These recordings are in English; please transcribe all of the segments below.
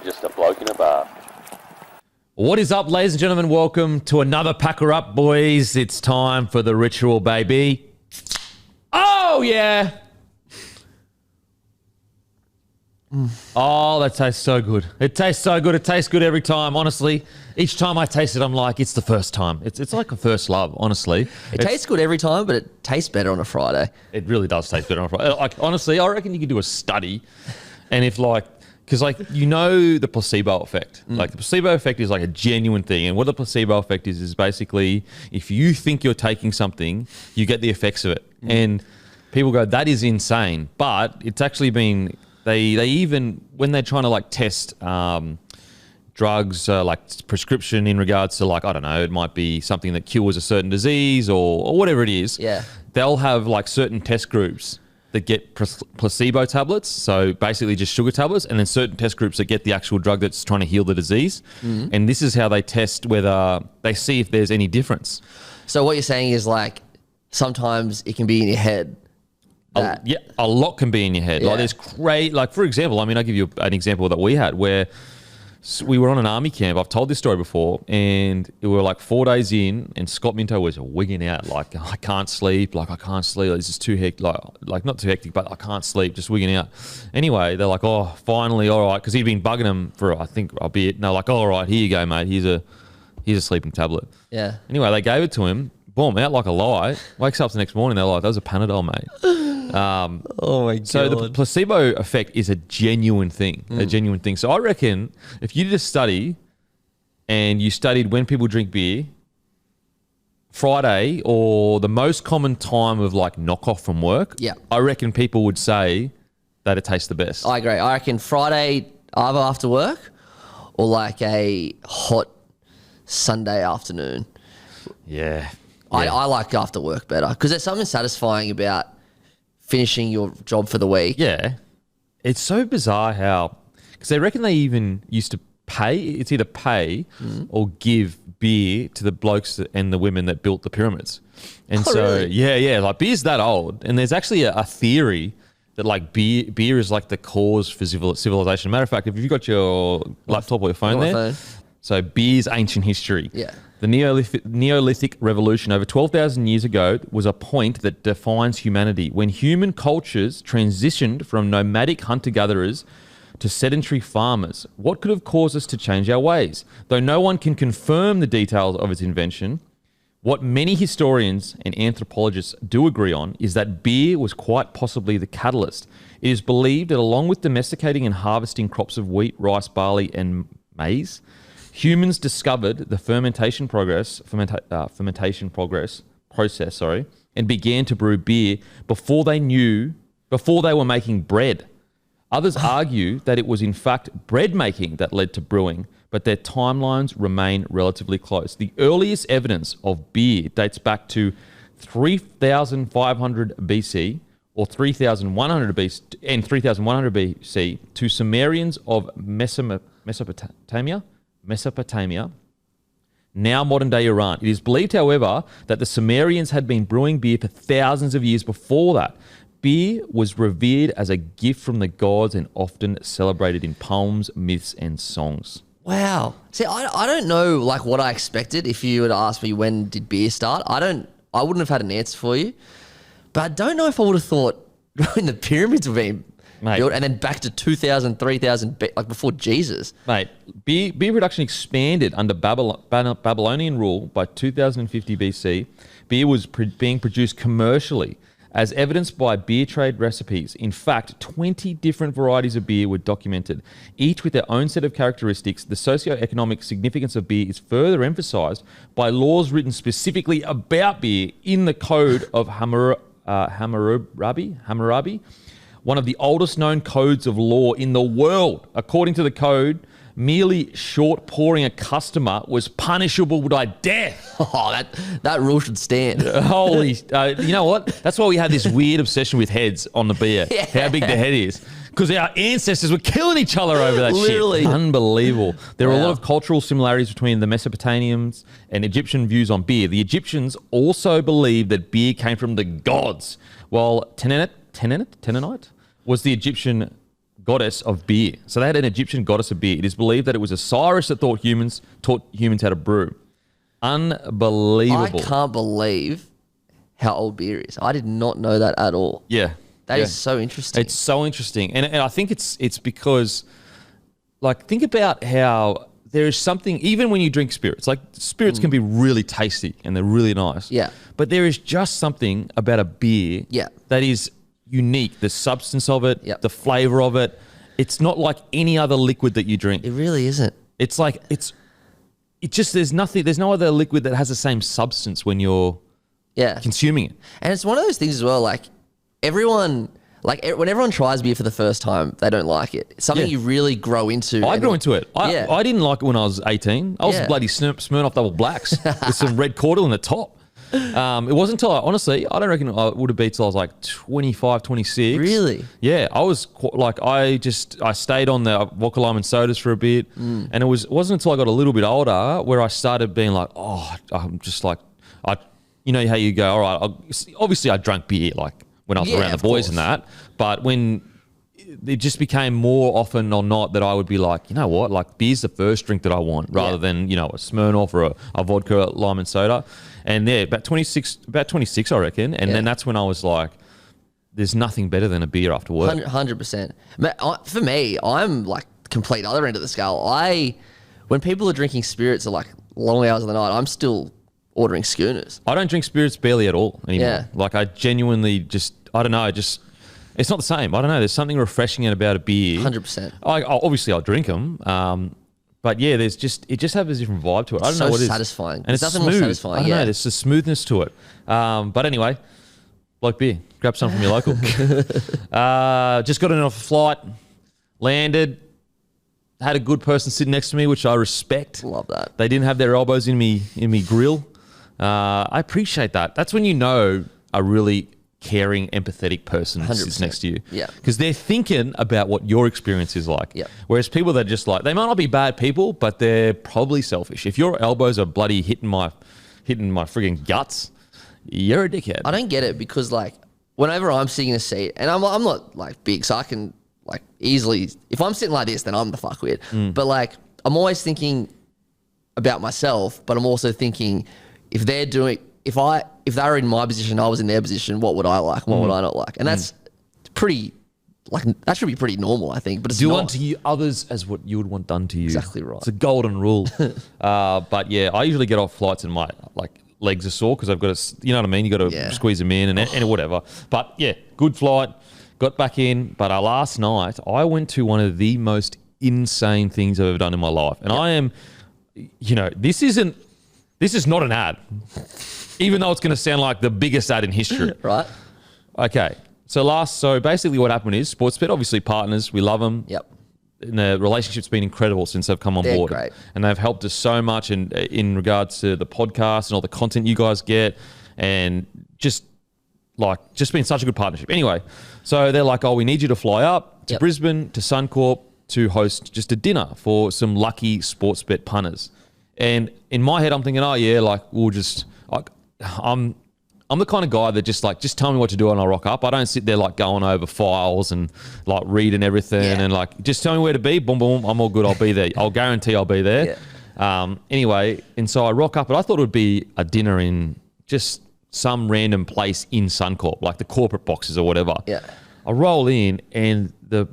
just a bloke in a bar. What is up, ladies and gentlemen? Welcome to another Packer Up, boys. It's time for the ritual, baby. Oh, yeah. Oh, that tastes so good. It tastes so good. It tastes good every time, honestly. Each time I taste it, I'm like, it's the first time. It's like a first love, honestly. It tastes good every time, but it tastes better on a Friday. It really does taste better on a Friday. Like, honestly, I reckon you could do a study. And if like, because like, you know the placebo effect. Like the placebo effect is like a genuine thing. And what the placebo effect is basically if you think you're taking something, you get the effects of it. And people go, that is insane. But it's actually been... They even, when they're trying to like test drugs, like prescription in regards to like, I don't know, it might be something that cures a certain disease or whatever it is. Yeah. They'll have like certain test groups that get placebo tablets. So basically just sugar tablets, and then certain test groups that get the actual drug that's trying to heal the disease. And this is how they test whether they see if there's any difference. So what you're saying is like sometimes it can be in your head. Yeah, a lot can be in your head. Yeah. Like there's great, like for example, I mean, I'll give you an example that we had where we were on an army camp. I've told this story before, and we were like 4 days in, and Scott Minto was wigging out, like I can't sleep, this is too hectic, like not too hectic, but I can't sleep, just wigging out. Anyway, they're like, oh, finally, all right, because he'd been bugging them for I think a bit. And they're like, oh, all right, here you go, mate. Here's a sleeping tablet. Yeah. Anyway, they gave it to him. Boom, out like a light. Wakes up the next morning, they're like, that was a Panadol, mate. Oh my God. So the placebo effect is a genuine thing, So I reckon if you did a study and you studied when people drink beer, Friday or the most common time of like knock off from work, yeah, I reckon people would say that it tastes the best. I agree. I reckon Friday either after work or like a hot Sunday afternoon. Yeah. I like after work better because there's something satisfying about finishing your job for the week. Yeah. It's so bizarre how, because they reckon they even used to pay, it's either pay or give beer to the blokes and the women that built the pyramids. And really? Yeah, like beer's that old. And there's actually a theory that like beer is like the cause for civilization. Matter of fact, if you've got your laptop or your phone there, so beer's ancient history. Yeah. The Neolithic revolution over 12,000 years ago was a point that defines humanity when human cultures transitioned from nomadic hunter-gatherers to sedentary farmers. What could have caused us to change our ways? Though no one can confirm the details of its invention, what many historians and anthropologists do agree on is that beer was quite possibly the catalyst. It is believed that along with domesticating and harvesting crops of wheat, rice, barley, and maize, humans discovered the fermentation process, and began to brew beer before they were making bread. Others argue that it was in fact bread making that led to brewing, but their timelines remain relatively close. The earliest evidence of beer dates back to 3,500 BC or 3,100 BC and 3,100 BC to Sumerians of Mesopotamia, now modern-day Iran. It is believed, however, that the Sumerians had been brewing beer for thousands of years before that. Beer was revered as a gift from the gods and often celebrated in poems, myths, and songs. Wow. See, I don't know like what I expected if you were to ask me when did beer start. I wouldn't have had an answer for you. But I don't know if I would have thought when the pyramids were being built and then back to 2,000, 3,000, like before Jesus. Mate, beer production expanded under Babylonian rule by 2050 BC. Beer was being produced commercially, as evidenced by beer trade recipes. In fact, 20 different varieties of beer were documented, each with their own set of characteristics. The socio-economic significance of beer is further emphasized by laws written specifically about beer in the Code of Hammurabi, one of the oldest known codes of law in the world. According to the code, merely short pouring a customer was punishable by death. Oh, that rule should stand. Holy, you know what? That's why we had this weird obsession with heads on the beer. Yeah. How big the head is. Because our ancestors were killing each other over that Literally. shit. Unbelievable. There are a lot of cultural similarities between the Mesopotamians and Egyptian views on beer. The Egyptians also believed that beer came from the gods, while Tenenite was the Egyptian goddess of beer. So they had an Egyptian goddess of beer. It is believed that it was Osiris that taught humans how to brew. Unbelievable. I can't believe how old beer is. I did not know that at all. Yeah. That is so interesting. It's so interesting. And I think it's because, like, think about how there is something, even when you drink spirits, like spirits can be really tasty and they're really nice. Yeah. But there is just something about a beer that is unique. The substance of it, the flavor of it. It's not like any other liquid that you drink. It really isn't. It's like, it just, there's no other liquid that has the same substance when you're consuming it. And it's one of those things as well, like everyone, when everyone tries beer for the first time, they don't like it. It's something you really grow into. I grew into it. I didn't like it when I was 18. I was a bloody Smirnoff Double Blacks with some red cordial in the top. It wasn't until honestly, I don't reckon I would have been till I was like 25, 26. Really? Yeah, I was I stayed on the vodka lime and sodas for a bit, and it wasn't until I got a little bit older where I started being like, oh, I'm just like, you know how you go, all right. Obviously, I drank beer like when I was around the boys and that, but when it just became more often or not that I would be like, you know what, like beer's the first drink that I want rather than, you know, a Smirnoff or a vodka lime and soda. And about 26, I reckon. And then that's when I was like, there's nothing better than a beer after work. 100%. For me, I'm like complete other end of the scale. When people are drinking spirits at like long hours of the night, I'm still ordering schooners. I don't drink spirits barely at all anymore. Yeah. Like I genuinely I don't know, it's not the same. I don't know. There's something refreshing about a beer. 100%. Obviously, I'll drink them. But yeah, it just has a different vibe to it. I don't know what it is. Satisfying. And it's nothing smooth. more satisfying. I don't know. There's a smoothness to it. But anyway, like beer. Grab some from your local. Just got in off a flight, landed, had a good person sitting next to me, which I respect. Love that. They didn't have their elbows in me grill. I appreciate that. That's when you know a really caring, empathetic person 100%. sits next to you. Yeah. Because they're thinking about what your experience is like. Yeah. Whereas people that are just like, they might not be bad people, but they're probably selfish. If your elbows are bloody hitting my frigging guts, you're a dickhead. I don't get it because like whenever I'm sitting in a seat, and I'm not like big, so I can like easily, if I'm sitting like this, then I'm the fuckwit. But like I'm always thinking about myself, but I'm also thinking if they're in my position, I was in their position, what would I like? What would I not like? And that's pretty, like, that should be pretty normal, I think. But it's do not. unto you others as what you would want done to you. Exactly right. It's a golden rule. But yeah, I usually get off flights and my legs are sore because I've got to, you know what I mean? You got to squeeze them in and whatever. But yeah, good flight, got back in. But last night, I went to one of the most insane things I've ever done in my life. And I am, you know, this is not an ad. Even though it's going to sound like the biggest ad in history. Right. Okay. So basically what happened is Sportsbet, obviously partners, we love them. Yep. And the relationship's been incredible since they've come on board. Great. And they've helped us so much in regards to the podcast and all the content you guys get and just been such a good partnership. Anyway, so they're like, oh, we need you to fly up to Brisbane, to Suncorp to host just a dinner for some lucky Sportsbet punters. And in my head, I'm thinking, oh yeah, like we'll just... I'm the kind of guy that just tell me what to do and I'll rock up. I don't sit there like going over files and like reading everything and like just tell me where to be. Boom, boom. I'm all good. I'll be there. I'll guarantee I'll be there. Yeah. Anyway, and so I rock up, but I thought it would be a dinner in just some random place in Suncorp, like the corporate boxes or whatever. Yeah. I roll in and the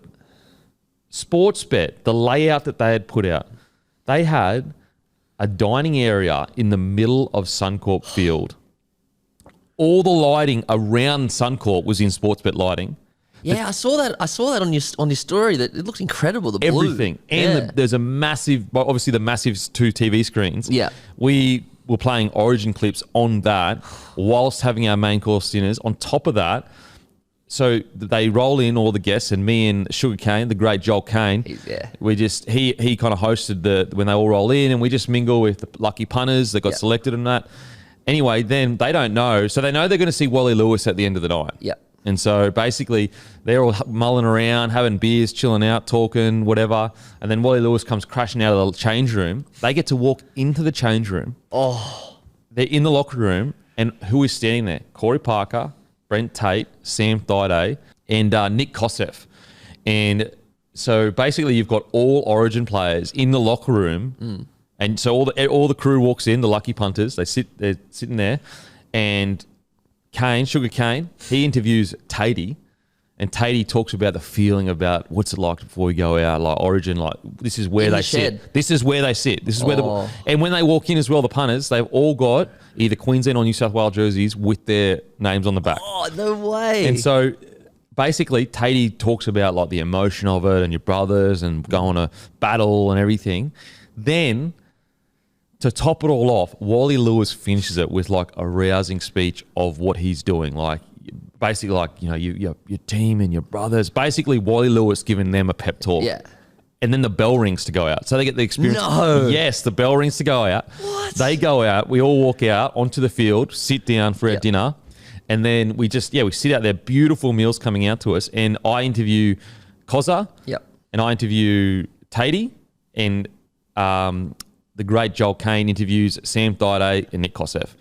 Sportsbet, the layout that they had put out, they had a dining area in the middle of Suncorp Field. All the lighting around Suncorp was in Sportsbet lighting. Yeah, I saw that on your story. That it looked incredible. The blue. Everything. And there's a massive, obviously the massive 2 TV screens. Yeah. We were playing Origin clips on that whilst having our main course dinners. On top of that, so they roll in all the guests and me and Sugar Cane, the great Joel Kane, he kind of hosted when they all roll in and we just mingle with the lucky punters that got selected and that. Anyway, then they don't know. So they know they're going to see Wally Lewis at the end of the night. Yeah. And so basically they're all mulling around, having beers, chilling out, talking, whatever. And then Wally Lewis comes crashing out of the change room. They get to walk into the change room. Oh. They're in the locker room. And who is standing there? Corey Parker, Brent Tate, Sam Thaiday, and Nick Kosef. And so basically you've got all Origin players in the locker room, and so all the crew walks in, the lucky punters, they're sitting there, and Sugar Kane, he interviews Tatey, and Tatey talks about the feeling about what's it like before we go out, like Origin, like this is where they sit. This is where they sit. This is where and when they walk in as well, the punters, they've all got either Queensland or New South Wales jerseys with their names on the back. Oh, no way. And so basically Tatey talks about like the emotion of it and your brothers and going to battle and everything. Then to top it all off, Wally Lewis finishes it with like a rousing speech of what he's doing. Like basically like, you know, your team and your brothers. Basically Wally Lewis giving them a pep talk. Yeah. And then the bell rings to go out. So they get the experience. No. Yes, the bell rings to go out. What? They go out. We all walk out onto the field, sit down for our dinner. And then we sit out there, beautiful meals coming out to us. And I interview Kozza. Yep. And I interview Tatey. And the great Joel Kane interviews Sam Thaiday and Nick Kosef.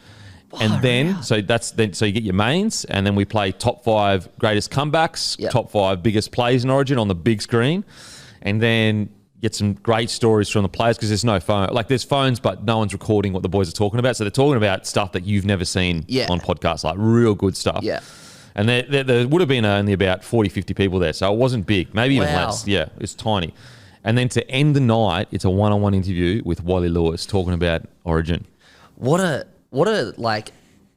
And then, so you get your mains, and then we play top 5 greatest comebacks, top 5 biggest plays in Origin on the big screen, and then get some great stories from the players because there's no phone. Like there's phones, but no one's recording what the boys are talking about. So they're talking about stuff that you've never seen on podcasts, like real good stuff. Yeah. And there would have been only about 40, 50 people there, so it wasn't big, maybe even less. Yeah, it's tiny. And then to end the night, it's a one-on-one interview with Wally Lewis talking about Origin. What a like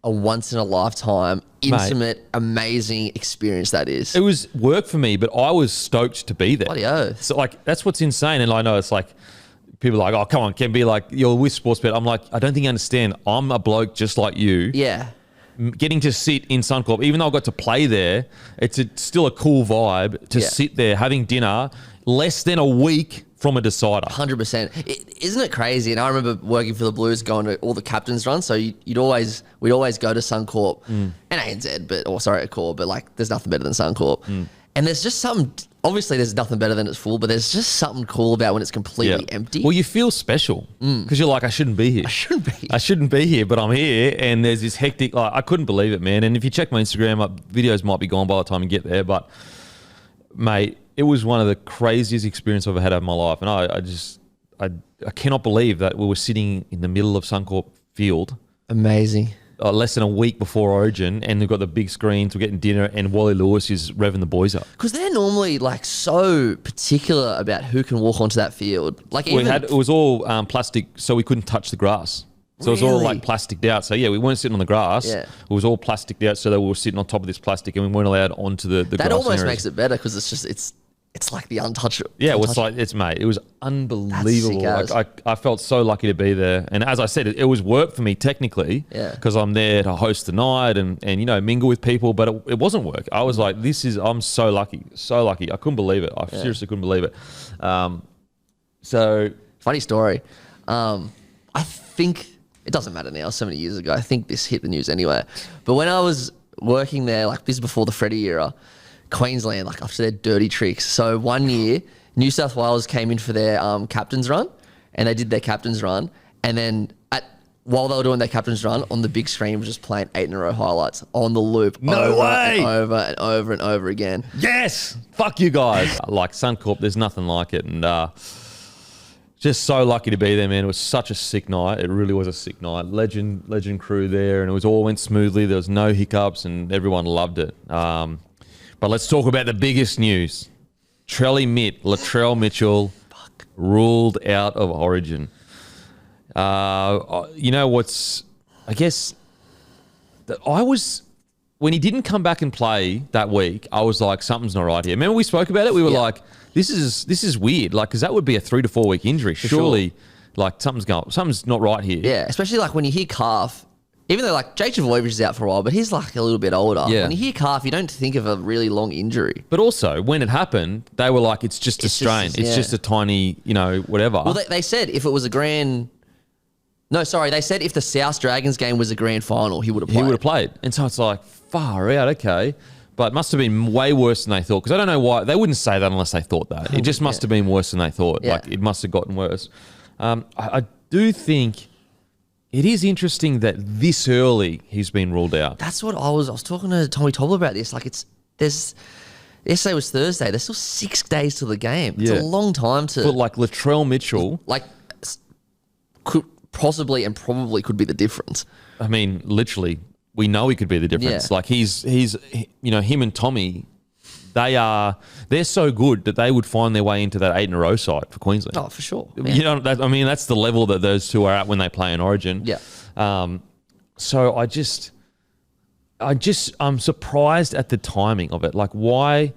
a once in a lifetime, intimate, amazing experience that is. It was work for me, but I was stoked to be there. Bloody oath. So like that's what's insane. And I know it's like people are like, oh come on, can be like you're with Sportsbet. I'm like, I don't think you understand. I'm a bloke just like you. Yeah. Getting to sit in Suncorp, even though I got to play there, it's still a cool vibe to sit there having dinner less than a week from a decider. 100%. Isn't it crazy? And I remember working for the Blues, going to all the captains' runs. So we'd always go to Suncorp and ANZ, Accor, but like there's nothing better than Suncorp. And there's just something. Obviously, there's nothing better than it's full, but there's just something cool about when it's completely empty. Well, you feel special because you're like, I shouldn't be here. I shouldn't be here, but I'm here. And there's this hectic, like, I couldn't believe it, man. And if you check my Instagram, videos might be gone by the time you get there. But, mate, it was one of the craziest experiences I've ever had in my life. And I cannot believe that we were sitting in the middle of Suncorp Field. Amazing. Less than a week before Origin, and they've got the big screens, we're getting dinner, and Wally Lewis is revving the boys up. Because they're normally like so particular about who can walk onto that field. Like it was all plastic, so we couldn't touch the grass. So it was all like plasticed out. So we weren't sitting on the grass. Yeah. It was all plasticed out, so that we were sitting on top of this plastic, and we weren't allowed onto the grass. That almost makes it better because it's like the untouchable. Yeah, it was unbelievable. Like I felt so lucky to be there. And as I said, it was work for me technically because I'm there to host the night and you know, mingle with people, but it wasn't work. I was like, I'm so lucky. So lucky. I couldn't believe it. I seriously couldn't believe it. So funny story. I think it doesn't matter now, so many years ago. I think this hit the news anyway. But when I was working there, like this is before the Freddie era, Queensland, like after their dirty tricks. So one year, New South Wales came in for their captain's run, and they did their captain's run. And then while they were doing their captain's run, on the big screen was just playing 8 in a row highlights on the loop. No way! And over and over and over again. Yes! Fuck you guys. Like Suncorp, there's nothing like it. And just so lucky to be there, man. It was such a sick night. It really was a sick night. Legend crew there, and it all went smoothly. There was no hiccups, and everyone loved it. But let's talk about the biggest news. Latrell Mitchell ruled out of Origin. You know what's, I guess, when he didn't come back and play that week, I was like, something's not right here. Remember we spoke about it? We were like, this is weird. Like, because that would be a 3 to 4 week injury. Surely, like something's not right here. Yeah, especially like when you hear calf. Even though, like, Jake Trbojevic is out for a while, but he's, like, a little bit older. Yeah. When you hear calf, you don't think of a really long injury. But also, when it happened, they were like, it's just a strain. It's just a tiny, you know, whatever. Well, they said if it was they said if the South Dragons game was a grand final, he would have played. He would have played. And so it's like, far out, okay. But it must have been way worse than they thought. Because I don't know why. They wouldn't say that unless they thought that. It just must have been worse than they thought. Yeah. Like, it must have gotten worse. I do think it is interesting that this early he's been ruled out. That's what I was talking to Tommy Tobler about this. Like, there's Yesterday was Thursday. There's still 6 days till the game. It's Yeah. a long time to... But like Latrell Mitchell, like, could possibly and probably could be the difference. I mean, literally, we know he could be the difference. Yeah. Like he's him and Tommy, they're so good that they would find their way into that 8 in a row side for Queensland. Oh, for sure. You know, that's the level that those two are at when they play in Origin. Yeah. So I'm surprised at the timing of it. Like why,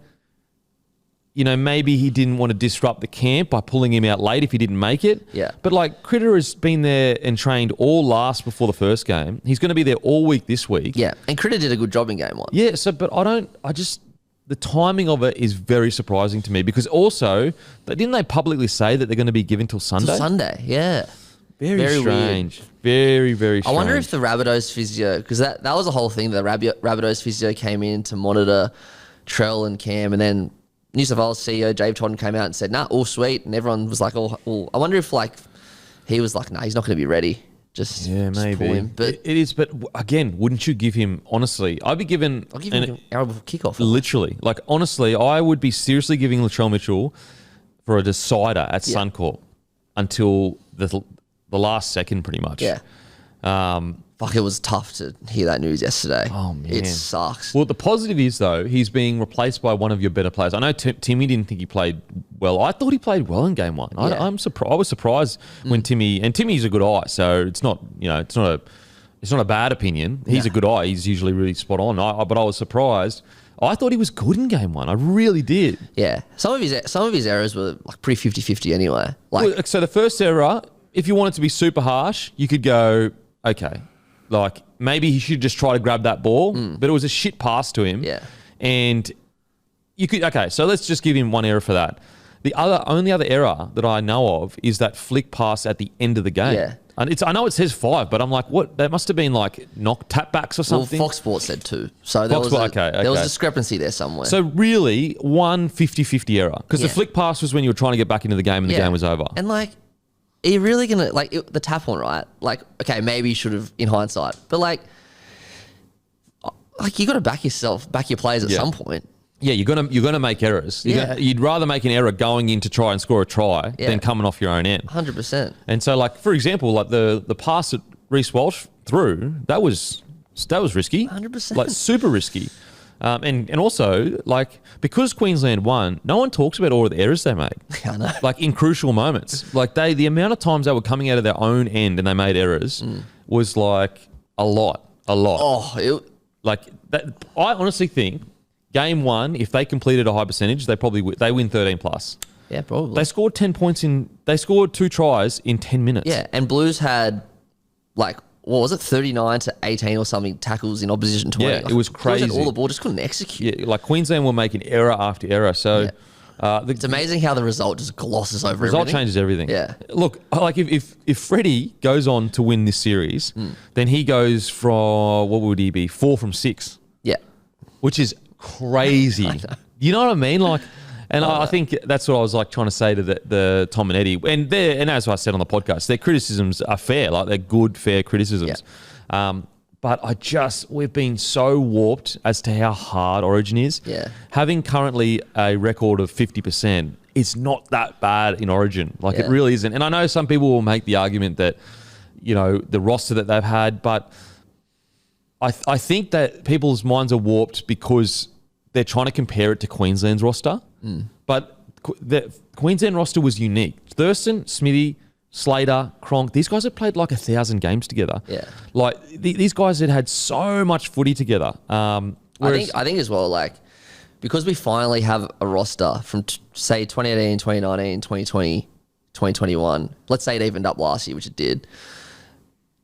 maybe he didn't want to disrupt the camp by pulling him out late if he didn't make it. Yeah. But like Critter has been there and trained all last before the first game. He's going to be there all week this week. Yeah. And Critter did a good job in game 1. Yeah. So, but the timing of it is very surprising to me because also, didn't they publicly say that they're going to be given till Sunday? Till Sunday, yeah. Very strange. Very, very strange. I wonder if the Rabbitohs physio, because that was the whole thing. The Rabbitohs physio came in to monitor Trell and Cam, and then New South Wales CEO Dave Totten came out and said, "Nah, all sweet," and everyone was like, "Oh." I wonder if he was like, "Nah, he's not going to be ready." Just maybe. pull him. But it is. But again, wouldn't you give him? Honestly, I'll give him an hour before kickoff. Literally, like honestly, I would be seriously giving Latrell Mitchell for a decider at Suncorp until the last second, pretty much. Yeah. Fuck, it was tough to hear that news yesterday. Oh, man. It sucks. Well, the positive is, though, he's being replaced by one of your better players. I know Timmy didn't think he played well. I thought he played well in game 1. Yeah. I was surprised when Timmy's a good eye, so it's not a bad opinion. He's a good eye. He's usually really spot on. But I was surprised. I thought he was good in game 1. I really did. Yeah. Some of his errors were like pretty 50-50 anyway. So the first error, if you wanted to be super harsh, you could go, okay, like maybe he should just try to grab that ball, but it was a shit pass to him. Yeah. And you could, okay, so let's just give him one error for that. The only other error that I know of is that flick pass at the end of the game. Yeah. And I know it says 5, but I'm like, what? That must have been like tap backs or something. Well, Fox Sports said 2. So there was discrepancy there somewhere. So really, one 50-50 error. Because the flick pass was when you were trying to get back into the game and the game was over. And like, are you really going to, the tap on, right? Like, okay, maybe you should have in hindsight. But like you got to back your players at some point. Yeah, you're gonna make errors. You'd rather make an error going in to try and score a try than coming off your own end. 100%. And so, like for example, like the pass that Reece Walsh threw, that was risky. 100%. Like super risky. And also like because Queensland won, no one talks about all of the errors they made. I know. Like in crucial moments, like the amount of times they were coming out of their own end and they made errors was like a lot. Oh, like that. I honestly think. Game 1, if they completed a high percentage, they win 13 plus. Yeah, probably. They scored 10 points they scored 2 tries in 10 minutes. Yeah, and Blues had like, what was it, 39-18 or something tackles in opposition 20. Yeah, it was crazy. Blues had all the ball, just couldn't execute. Yeah, like Queensland were making error after error. So it's amazing how the result just glosses over everything. Result changes everything. Yeah. Look, like if Freddie goes on to win this series, then he goes from, what would he be, 4 from 6. Yeah. Which is crazy. You know what I mean? Like, and I think that's what I was like trying to say to the Tom and Eddie. And as I said on the podcast, their criticisms are fair. Like they're good, fair criticisms. Yeah. But we've been so warped as to how hard Origin is. Yeah. Having currently a record of 50%, it's not that bad in Origin. Like it really isn't. And I know some people will make the argument that, the roster that they've had, but I think that people's minds are warped because they're trying to compare it to Queensland's roster. But the Queensland roster was unique. Thurston, Smithy, Slater, Cronk, these guys have played like 1,000 games together. Yeah. Like these guys had so much footy together. I think as well, like, because we finally have a roster from, say, 2018, 2019, 2020, 2021. Let's say it evened up last year, which it did.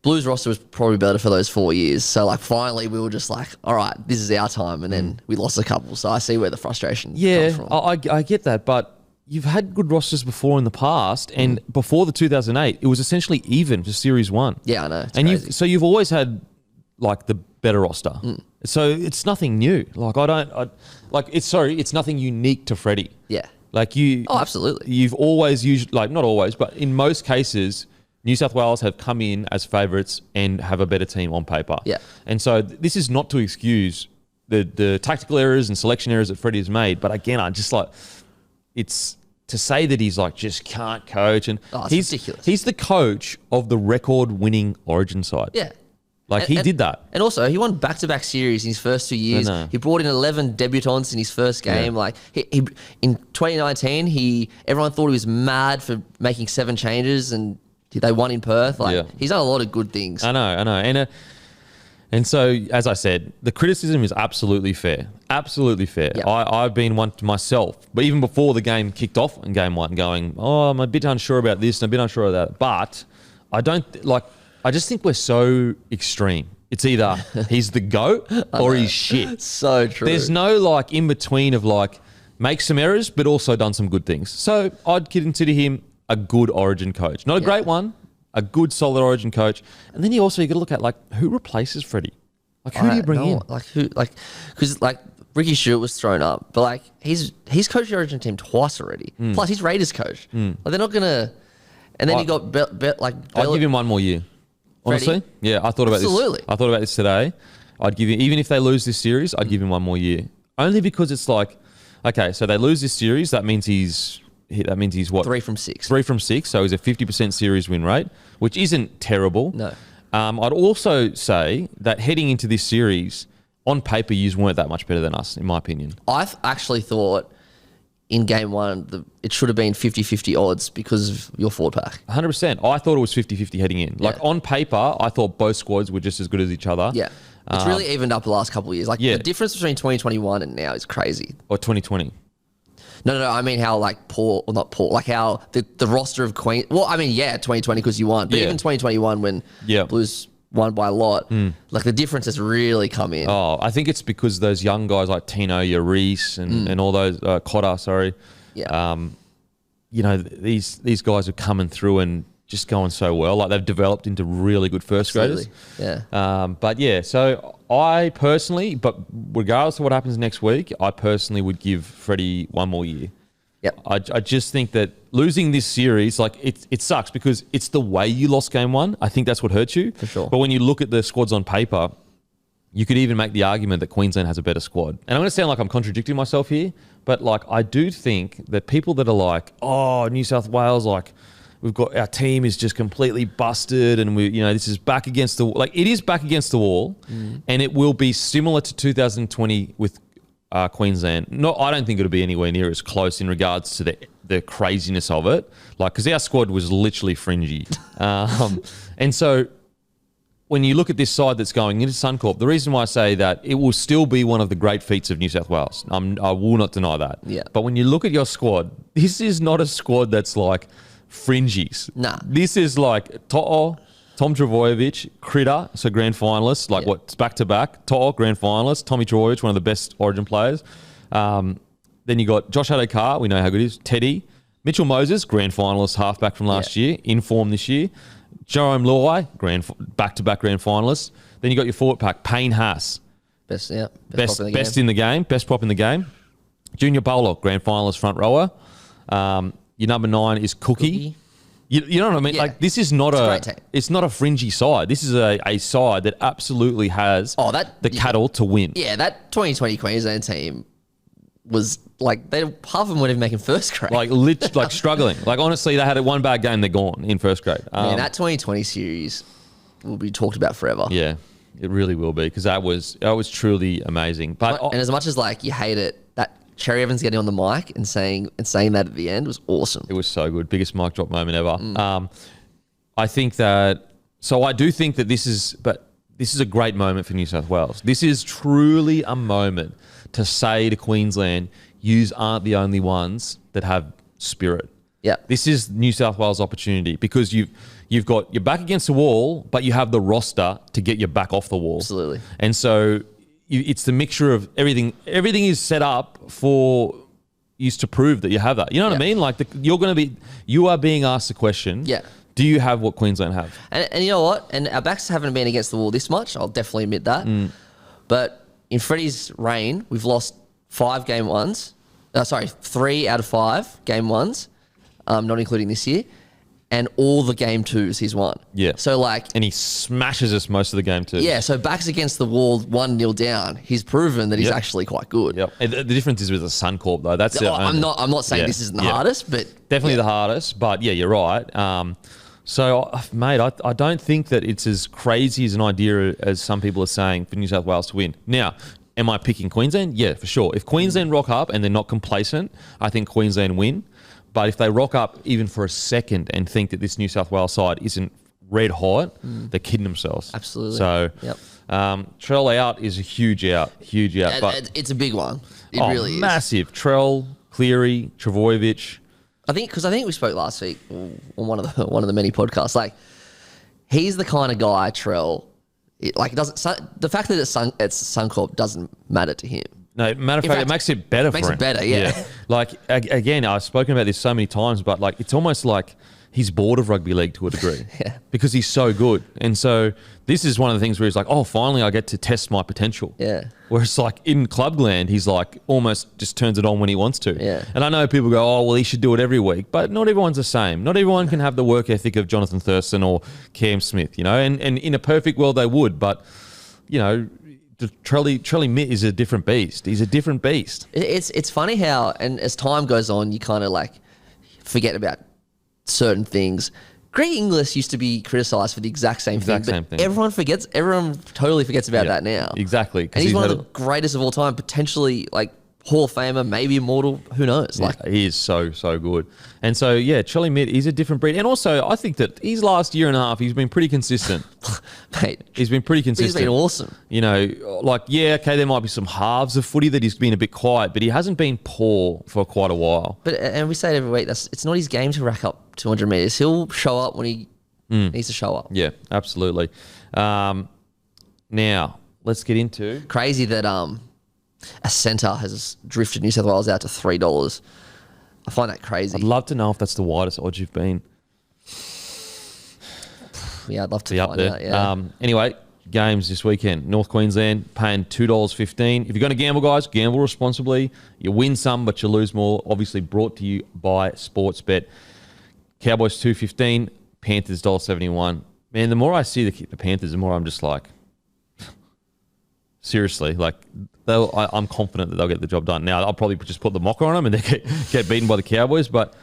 Blues roster was probably better for those 4 years. So, like, finally we were just like, all right, this is our time. And then we lost a couple. So I see where the frustration comes from. I get that. But you've had good rosters before in the past. And before the 2008, it was essentially even for Series 1. Yeah, I know. It's and crazy. you've always had, like, the better roster. So it's nothing new. Like, it's nothing unique to Freddie. Yeah. Like, you... Oh, absolutely. You've always used... Like, not always, but in most cases... New South Wales have come in as favourites and have a better team on paper. Yeah. And so this is not to excuse the tactical errors and selection errors that Freddie has made. But again, I just like it's to say that he's like just can't coach, and it's ridiculous. He's the coach of the record-winning Origin side. Yeah. Like he did that. And also, he won back-to-back series in his first 2 years. He brought in 11 debutants in his first game. Like he in 2019, everyone thought he was mad for making 7 changes, and they won in Perth. Like he's done a lot of good things. I know. And so, as I said, the criticism is absolutely fair. Absolutely fair. Yep. I've been one to myself, but even before the game kicked off in game 1, going, I'm a bit unsure about this and a bit unsure of that. But I just think we're so extreme. It's either he's the GOAT or he's shit. So true. There's no like in between of like make some errors, but also done some good things. So I'd consider him a good Origin coach. Not a great one, a good solid Origin coach. And then you got to look at like who replaces Freddie? Like who do you bring in? Because Ricky Stewart was thrown up, but like he's coached the Origin team twice already. Plus he's Raiders coach. Like they're not gonna. And then you got I'd give him one more year. Honestly, Freddie? yeah, I thought about Absolutely. this. I thought about this today. I'd give him, even if they lose this series, I'd give him one more year. Only because it's like, okay, so they lose this series, that means he's what? 3 from 6. 3 from 6, so he's a 50% series win rate, which isn't terrible. No. I'd also say that heading into this series, on paper, you weren't that much better than us, in my opinion. I actually thought in game 1, it should have been 50-50 odds because of your forward pack. 100%. I thought it was 50-50 heading in. Like on paper, I thought both squads were just as good as each other. Yeah. It's really evened up the last couple of years. Like the difference between 2021 and now is crazy. Or 2020. No. I mean how like poor, or not poor, like how the roster of Queen. Well, I mean, 2020 because you won. But even 2021 when Blues won by a lot, like the difference has really come in. Oh, I think it's because those young guys like Tino, Reese, and all those Cotter, sorry. Yeah. These guys are coming through and just going so well. Like they've developed into really good first graders. Yeah. But yeah, so I personally, but regardless of what happens next week, I personally would give Freddie one more year. Yep. I just think that losing this series, like it sucks because it's the way you lost game 1. I think that's what hurt you. For sure. But when you look at the squads on paper, you could even make the argument that Queensland has a better squad. And I'm going to sound like I'm contradicting myself here, but like I do think that people that are like, oh, New South Wales, like we've got our team is just completely busted and this is back against the wall. Like it is back against the wall and it will be similar to 2020 with Queensland. No, I don't think it'll be anywhere near as close in regards to the craziness of it. Like, because our squad was literally fringy. And so when you look at this side that's going into Suncorp, the reason why I say that it will still be one of the great feats of New South Wales. I will not deny that. Yeah. But when you look at your squad, this is not a squad that's like fringies. Nah. This is like To'o, Tom Trbojevic, Critter, so grand finalist, what's back-to-back. To'o, grand finalist. Tommy Trbojevic, one of the best Origin players. Then you got Josh Adokar, we know how good he is. Teddy. Mitchell Moses, grand finalist, halfback from last year, in form this year. Jerome Luai, back-to-back grand finalist. Then you got your forward pack, Payne Haas. Best Best in the game, best prop in the game. Junior Bowler, grand finalist, front rower. Your number 9 is Cookie. You know what I mean? Yeah. Like this is not it's not a fringy side. This is a side that absolutely has the cattle to win. Yeah, that 2020 Queensland team was like half of them weren't even making first grade. Like struggling. Like honestly, they had one bad game, they're gone in first grade. Man, that 2020 series will be talked about forever. Yeah, it really will be because that was truly amazing. But and as much as like you hate it, that Cherry Evans getting on the mic and saying that at the end was awesome. It was so good. Biggest mic drop moment ever. I think that I do think that this is a great moment for New South Wales. This is truly a moment to say to Queensland, yous aren't the only ones that have spirit. Yeah. This is New South Wales' opportunity because you've got your back against the wall, but you have the roster to get your back off the wall. Absolutely. And so it's the mixture of everything. Everything is set up for you to prove that you have that. You know what I mean? Like you are being asked the question. Yeah. Do you have what Queensland have? And you know what? And our backs haven't been against the wall this much. I'll definitely admit that. But in Freddie's reign, we've lost 5 game 1s. 3 out of 5 game 1s, not including this year. and all the game twos he's won. Yeah. So like, And he smashes us most of the game too. yeah, so backs against the wall, 1-0 down. He's proven that he's Yep. actually quite good. Yep. And the difference is with the Suncorp though. That's I'm not saying this isn't the hardest, but definitely the hardest. But yeah, you're right. So, mate, I don't think that it's as crazy as an idea as some people are saying for New South Wales to win. Now, am I picking Queensland? Yeah, for sure. If Queensland rock up and they're not complacent, I think Queensland win. But if they rock up even for a second and think that this New South Wales side isn't red hot, they're kidding themselves. Absolutely. So, Yep. Trell out is a huge out. But It's a big one. It really is. Massive. Trell, Cleary, Trbojevic. I think we spoke last week on one of the many podcasts. Like, he's the kind of guy, Trell. The fact that it's Suncorp doesn't matter to him. No, matter of fact, it makes it better for him. Makes it better, yeah. Like, again, I've spoken about this so many times, but like, it's almost like he's bored of rugby league to a degree. Yeah. Because he's so good. And so this is one of the things where he's like, oh, finally I get to test my potential. Yeah. Whereas like in Clubland, he's like almost just turns it on when he wants to. Yeah. And I know people go, oh, well, he should do it every week. But not everyone's the same. Not everyone can have the work ethic of Jonathan Thurston or Cam Smith, you know? And in a perfect world, they would. But, you know, Trelly Mitt is a different beast. He's a different beast. It's funny how, and as time goes on, you kind of like forget about certain things. Greg Inglis used to be criticised for the exact same thing. Everyone totally forgets about that now. Exactly. And he's one of the greatest of all time, potentially like Hall of Famer, maybe immortal, who knows? Yeah, like he is so good. And so yeah, Trelly Mitt is a different breed. And also I think that his last year and a half he's been pretty consistent. Mate. He's been pretty consistent. He's been awesome. You know, like yeah, okay, there might be some halves of footy that he's been a bit quiet, but he hasn't been poor for quite a while. But and we say it every week, it's not his game to rack up 200 metres. He'll show up when he needs to show up. Yeah, absolutely. Now let's get into crazy that a centre has drifted New South Wales out to $3. I find that crazy. I'd love to know if that's the widest odds you've been. Yeah, I'd love to find out. Yeah. Anyway, games this weekend. North Queensland paying $2.15. If you're going to gamble, guys, gamble responsibly. You win some, but you lose more. Obviously brought to you by Sportsbet. Cowboys $2.15. Panthers $1.71. Man, the more I see the Panthers, the more I'm just like, seriously, like I'm confident that they'll get the job done. Now, I'll probably just put the mocker on them and they get beaten by the Cowboys, but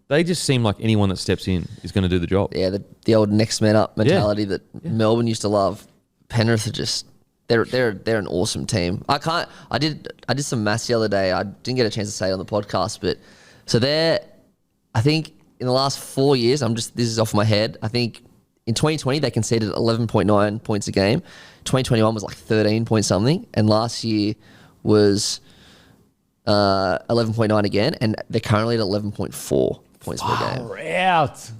they just seem like anyone that steps in is going to do the job. Yeah, the old next man up mentality that Melbourne used to love. Penrith are just they're an awesome team. I did some maths the other day. I didn't get a chance to say it on the podcast, but so I think in the last 4 years, this is off my head. I think in 2020 they conceded 11.9 points a game. 2021 was like 13 point something, and last year was 11.9 again, and they're currently at 11.4 points per game. Out.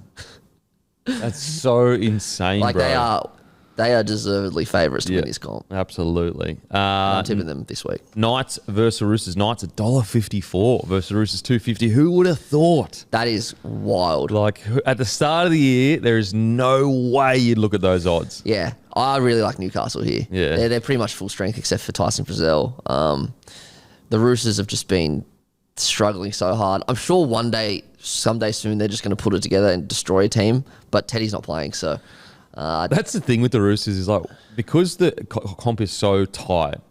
That's so insane, like bro. They are deservedly favourites to win this comp. Absolutely. I'm tipping them this week. Knights versus Roosters. Knights $1.54 versus Roosters $2.50. Who would have thought? That is wild. Like at the start of the year, there is no way you'd look at those odds. Yeah, I really like Newcastle here. Yeah, they're pretty much full strength except for Tyson Frizzell. The Roosters have just been struggling so hard. I'm sure someday soon, they're just going to put it together and destroy a team. But Teddy's not playing, so. That's the thing with the Roosters is like because the comp is so tight,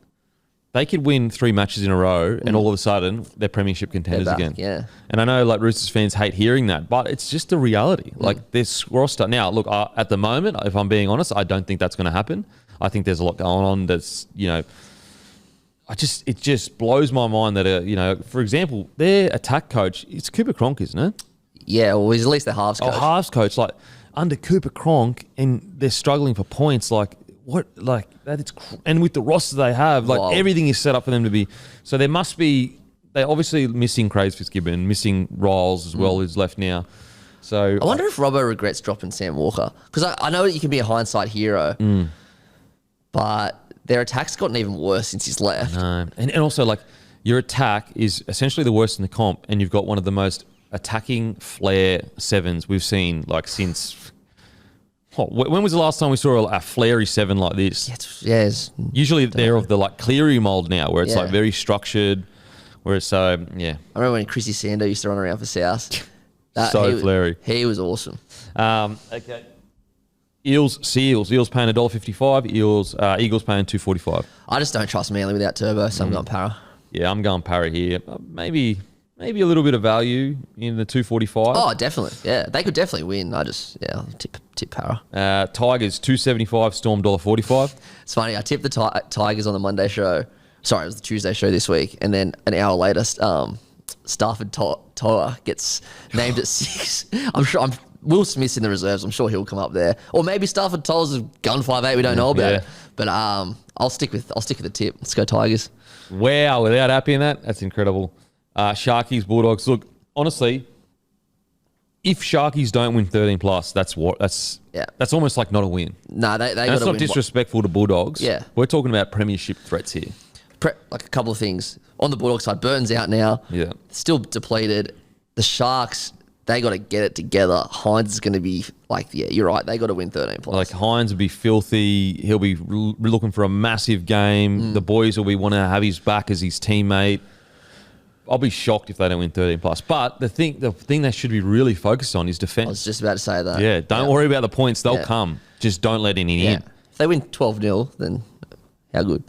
they could win 3 matches in a row and all of a sudden they're premiership contenders again. Yeah, and I know like Roosters fans hate hearing that, but it's just the reality. Like this roster now. Look, at the moment, if I'm being honest, I don't think that's going to happen. I think there's a lot going on. That's it just blows my mind that for example, their attack coach it's Cooper Cronk, isn't it? Yeah, well, he's at least the halves coach. Halves coach, like. Under Cooper Cronk, and they're struggling for points. Like what? Like that? And with the roster they have, like everything is set up for them to be. So there must be. They're obviously missing Craig Fitzgibbon, missing Riles as well, who's left now. So I wonder if Robbo regrets dropping Sam Walker because I know that you can be a hindsight hero, but their attack's gotten even worse since he's left. No. And also like your attack is essentially the worst in the comp, and you've got one of the most attacking flair sevens we've seen like since when was the last time we saw a flary seven like this? Yes. Usually they're of the like Cleary mold now where it's like very structured, where it's so I remember when Chrissy Sando used to run around for South. Flary. He was awesome. Okay. Seals paying $1.55. Eagles paying $2.45. I just don't trust Manly without Turbo, so I'm going Para. Yeah, I'm going Para here. Maybe a little bit of value in the $2.45. Oh, definitely. Yeah, they could definitely win. I'll tip Para. Tigers $2.75. Storm $1.45. It's funny. I tipped the Tigers on the Monday show. Sorry, it was the Tuesday show this week, and then an hour later, Stafford Toa gets named at 6. I'm sure. Will Smith's in the reserves. I'm sure he'll come up there, or maybe Stafford Toa's a gun 5'8". We don't know about it, but I'll stick with the tip. Let's go Tigers. Wow, without happy in that, that's incredible. Sharkies Bulldogs. Look, honestly, if Sharkies don't win 13 plus, that's almost like not a win. No, they got to win. That's not disrespectful to Bulldogs. Yeah, we're talking about premiership threats here. Like a couple of things on the Bulldogs side. Burton's out now. Yeah, still depleted. The Sharks, they got to get it together. Hines is going to be like, yeah, you're right. They got to win 13 plus. Like Hines will be filthy. He'll be looking for a massive game. The boys will be wanting to have his back as his teammate. I'll be shocked if they don't win 13 plus. But the thing they should be really focused on is defense. I was just about to say that. Yeah, don't worry about the points. They'll come. Just don't let any in. If they win 12-0, then how good?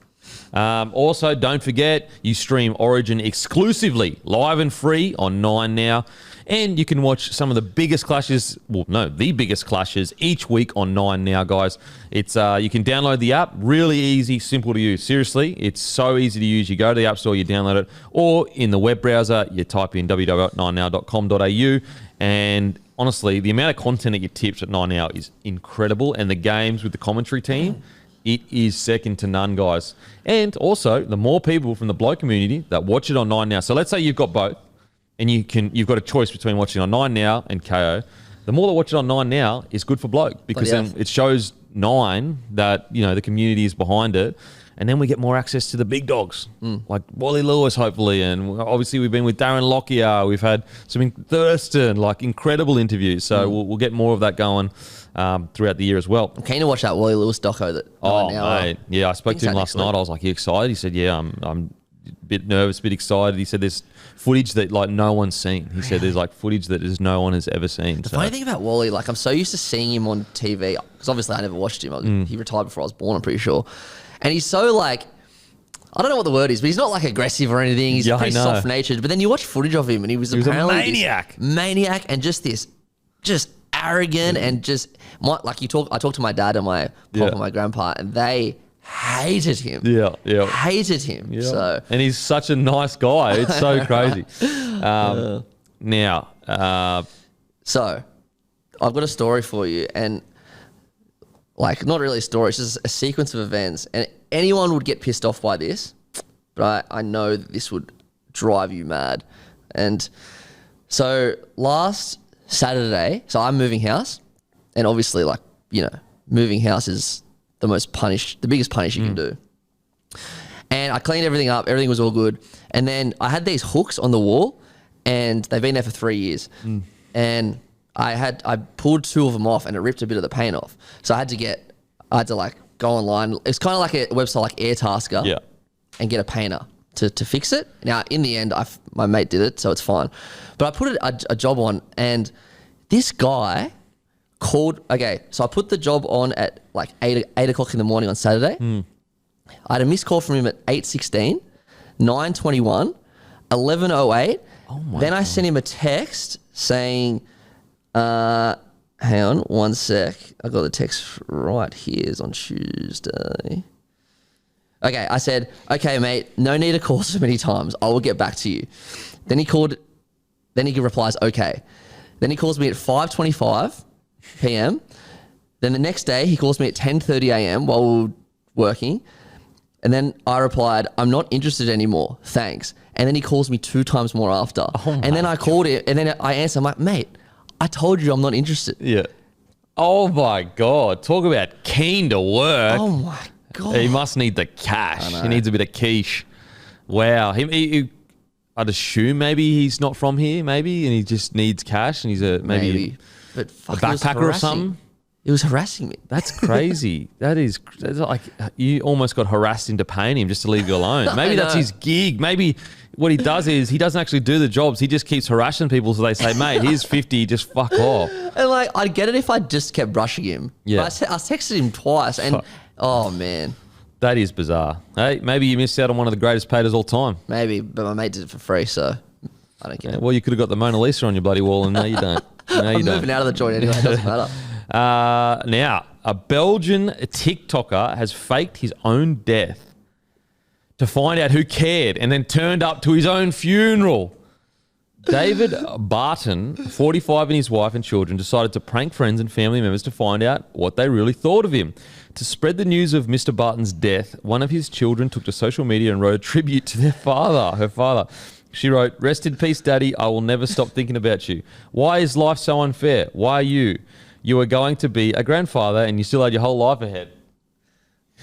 Also, don't forget, you stream Origin exclusively, live and free on 9 now. And you can watch some of the biggest clashes, the biggest clashes each week on 9 now, guys. It's you can download the app, really easy, simple to use. Seriously, it's so easy to use. You go to the App Store, you download it, or in the web browser, you type in www.9now.com.au. And honestly, the amount of content that you tips at 9 now is incredible. And the games with the commentary team, it is second to none, guys. And also, the more people from the bloke community that watch it on 9 now. So let's say you've got both, and you've got a choice between watching on 9 now and KO. The more that watch it on 9 now is good for bloke, because then it shows 9 that the community is behind it, and then we get more access to the big dogs like Wally Lewis, hopefully, and obviously we've been with Darren Lockyer. We've had some Thurston, like incredible interviews. So we'll get more of that going throughout the year as well. I'm keen to watch that Wally Lewis doco. Mate, yeah, I spoke to him last night. I was like, "You excited?" He said, "Yeah, I'm a bit nervous, a bit excited." He said, "There's footage that like no one's seen." He said, "There's like footage that no one has ever seen." The funny thing about Wally, like I'm so used to seeing him on TV, because obviously I never watched him. He retired before I was born, I'm pretty sure. And he's so like, I don't know what the word is, but he's not like aggressive or anything. He's pretty soft-natured. But then you watch footage of him, and he was apparently a maniac, and just arrogant, and just I talked to my dad and my pop and my grandpa, and they hated him. Yeah. Hated him. Yeah. So, and he's such a nice guy. It's so crazy. So I've got a story for you, and like not really a story, it's just a sequence of events, and anyone would get pissed off by this, but I know that this would drive you mad. And so last Saturday, so I'm moving house, and obviously moving house is the biggest punish you can do. And I cleaned everything up. Everything was all good. And then I had these hooks on the wall, and they've been there for 3 years. And I pulled 2 of them off, and it ripped a bit of the paint off. So I had to like go online. It's kind of like a website like Airtasker, and get a painter to fix it. Now, in the end, my mate did it, so it's fine. But I put a job on, and this guy called. Okay, so I put the job on at like 8 o'clock in the morning on Saturday. I had a missed call from him at 8:16, 9:21, 11:08. Then I sent him a text saying, hang on one sec. I got the text right here. It's on Tuesday. Okay, I said, okay, mate, no need to call so many times. I will get back to you. Then he replies, okay. Then he calls me at 5:25 p.m. Then the next day, he calls me at 10:30 a.m. while we were working. And then I replied, I'm not interested anymore. Thanks. And then he calls me 2 times more after. And then I called him, and then I answered, I'm like, mate, I told you I'm not interested. Yeah. Oh my God. Talk about keen to work. Oh my God. He must need the cash. He needs a bit of quiche. Wow. I'd assume maybe he's not from here, maybe, and he just needs cash, and he's maybe but a backpacker or something. It was harassing me. That's crazy. That's like you almost got harassed into paying him just to leave you alone. Maybe that's his gig. Maybe what he does is he doesn't actually do the jobs. He just keeps harassing people, so they say, "Mate, here's 50. Just fuck off." And like, I'd get it if I just kept brushing him. Yeah. But I texted him twice, and oh man, that is bizarre. Hey, maybe you missed out on one of the greatest paid of all time. maybe. But my mate did it for free, so I don't care. Yeah, well, you could have got the Mona Lisa on your bloody wall, and no, you don't. No, you I'm don't. moving out of the joint anyway. It doesn't matter. Now, a Belgian TikToker has faked his own death to find out who cared and then turned up to his own funeral. David Barton, 45, and his wife and children decided to prank friends and family members to find out what they really thought of him. To spread the news of Mr. Barton's death, one of his children took to social media and wrote a tribute to her father. She wrote, "Rest in peace, Daddy. I will never stop thinking about you. Why is life so unfair? Why are you? You are going to be a grandfather and you still had your whole life ahead."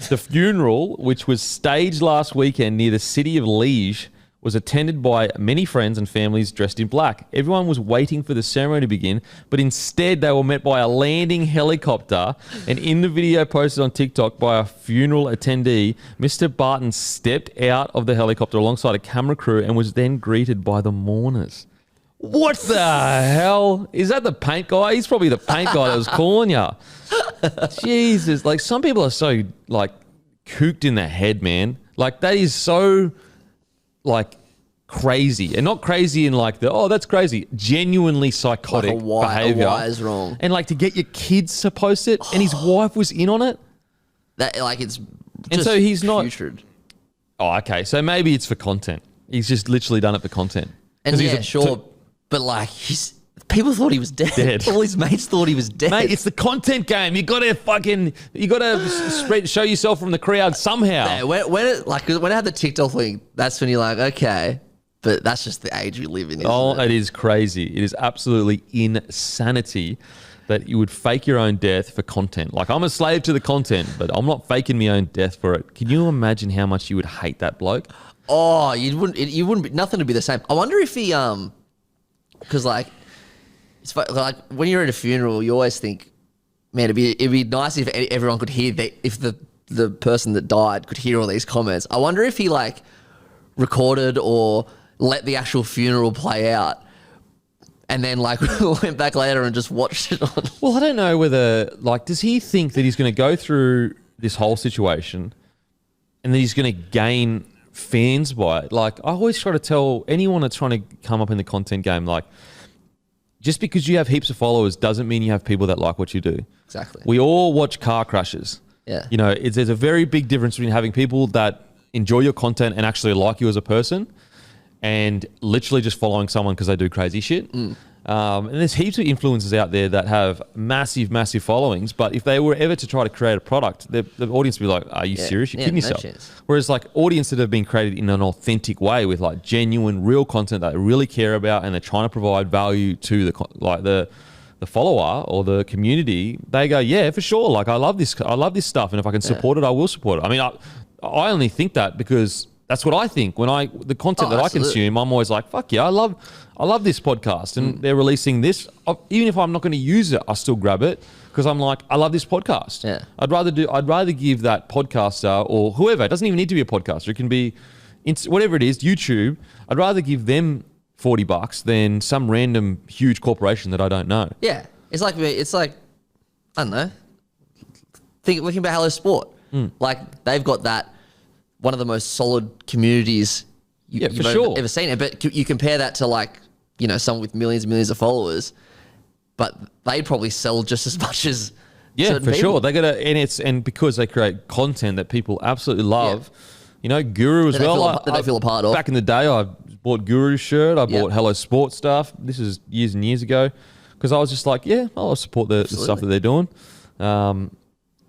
The funeral, which was staged last weekend near the city of Liège, was attended by many friends and families dressed in black. Everyone was waiting for the ceremony to begin, but instead they were met by a landing helicopter. And in the video posted on TikTok by a funeral attendee, Mr. Barton stepped out of the helicopter alongside a camera crew and was then greeted by the mourners. What the hell? Is that the paint guy? He's probably the paint guy that was calling you. Jesus. Like, some people are so, like, cooked in the head, man. Like, that is so, like, crazy. And not crazy in, like, that's crazy. Genuinely psychotic behavior. Why is wrong? And, like, to get your kids to post it and his wife was in on it. That, like, it's just and so he's not... putrid. Oh, okay. So maybe it's for content. He's just literally done it for content. And yeah, sure. But like, people thought he was dead. All his mates thought he was dead. Mate, it's the content game. You got to show yourself from the crowd somehow. Yeah, when I had the TikTok thing, that's when you're like, okay, but that's just the age we live in. It is crazy. It is absolutely insanity that you would fake your own death for content. Like, I'm a slave to the content, but I'm not faking my own death for it. Can you imagine how much you would hate that bloke? Oh, you wouldn't be, nothing would be the same. I wonder if he because like, it's like when you're at a funeral, you always think, man, it'd be nice if everyone could hear if the person that died could hear all these comments. I wonder if he like recorded or let the actual funeral play out and then like went back later and just watched it on. Well, I don't know whether, like, does he think that he's going to go through this whole situation and then he's going to gain fans by it? Like, I always try to tell anyone that's trying to come up in the content game, like, just because you have heaps of followers doesn't mean you have people that like what you do. Exactly. We all watch car crashes. Yeah. You know, there's a very big difference between having people that enjoy your content and actually like you as a person and literally just following someone because they do crazy shit. And there's heaps of influencers out there that have massive, massive followings, but if they were ever to try to create a product, the audience would be like, are you serious? You're kidding yourself. Whereas like audience that have been created in an authentic way with like genuine, real content that they really care about and they're trying to provide value to the follower or the community, they go, yeah, for sure. Like, I love this stuff. And if I can support it, I will support it. I mean, I only think that because that's what I think. The content that I consume, I'm always like, fuck yeah, I love this podcast and they're releasing this. Even if I'm not going to use it, I still grab it because I'm like, I love this podcast. Yeah. I'd rather give that podcaster or whoever, it doesn't even need to be a podcaster. It can be whatever it is, YouTube. I'd rather give them $40 than some random huge corporation that I don't know. Yeah. It's like, I don't know. Looking about Hello Sport. Like, they've got that, one of the most solid communities you've ever seen. But you compare that to like, you know, someone with millions and millions of followers, but they probably sell just as much as for sure. They and because they create content that people absolutely love, you know, Guru as well. That I feel a part of. Back in the day, I bought Guru's shirt. I bought Hello Sport stuff. This is years and years ago because I was just like, I'll support the stuff that they're doing.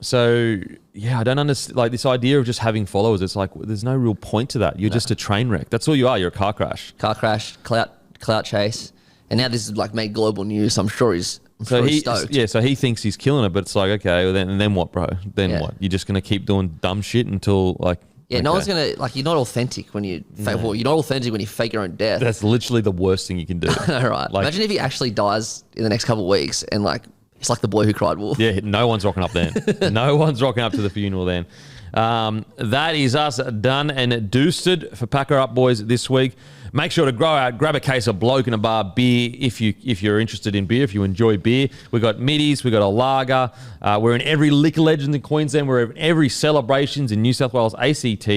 So I don't understand, like, this idea of just having followers. It's like, there's no real point to that. You're just a train wreck. That's all you are. You're a car crash. Clout chase. And now this is like made global news. I'm sure he's stoked. Yeah, so he thinks he's killing it, but it's like, okay, well then what, bro? Then what? You're just going to keep doing dumb shit until like... Yeah, no one's going to... Like, you're not authentic when you... Well, you're not authentic when you fake your own death. That's literally the worst thing you can do. Right. Like, imagine if he actually dies in the next couple of weeks and like It's like the boy who cried wolf. Yeah, no one's rocking up then. No one's rocking up to the funeral then. That is us done and doosted for Packer Up Boys this week. Make sure to grab a case of Bloke in a Bar beer if you're interested in beer, if you enjoy beer. We've got middies, we've got a lager. We're in every Liquor Legends in Queensland. We're in every celebrations in New South Wales, ACT,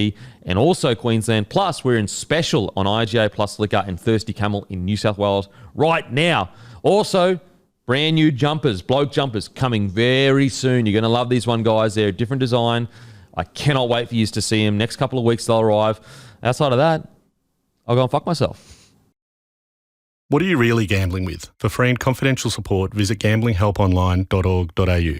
and also Queensland. Plus, we're in special on IGA Plus Liquor and Thirsty Camel in New South Wales right now. Also, brand new jumpers, Bloke jumpers, coming very soon. You're going to love these one, guys. They're a different design. I cannot wait for you to see them. Next couple of weeks, they'll arrive. Outside of that, I'll go and fuck myself. What are you really gambling with? For free and confidential support, visit gamblinghelponline.org.au.